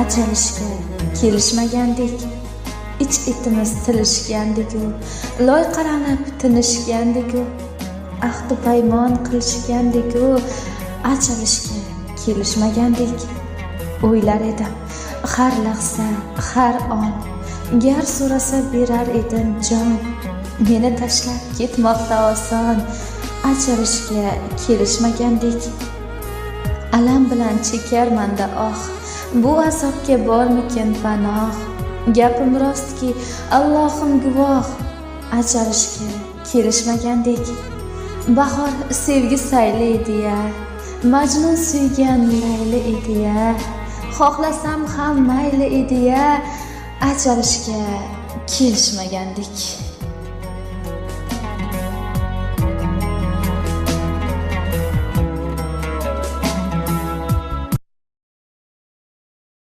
ajralishga kelishmagandik. Ich-etimiz tilishgandik-u, loyqalanib tinishgandik-u, ahd paymon qilishgandik-u, ajralishga kelishmagandik. O'ylar edim har lahza, har on, gar so'rasa berar edim jon. Meni tashlab ketmoqda oson, ajralishga kelishmagandik. Alam bilan chekarmanda oh, bu azobga bormikin panoh. Gapim rostki, Allohim guvoh, ajralishga kelishmagandik. Bahor sevgi sayli edi-ya, Majnun suygan Layli edi-ya, xohlasam ham mayli edi-ya, ajralishga kelishmagandik.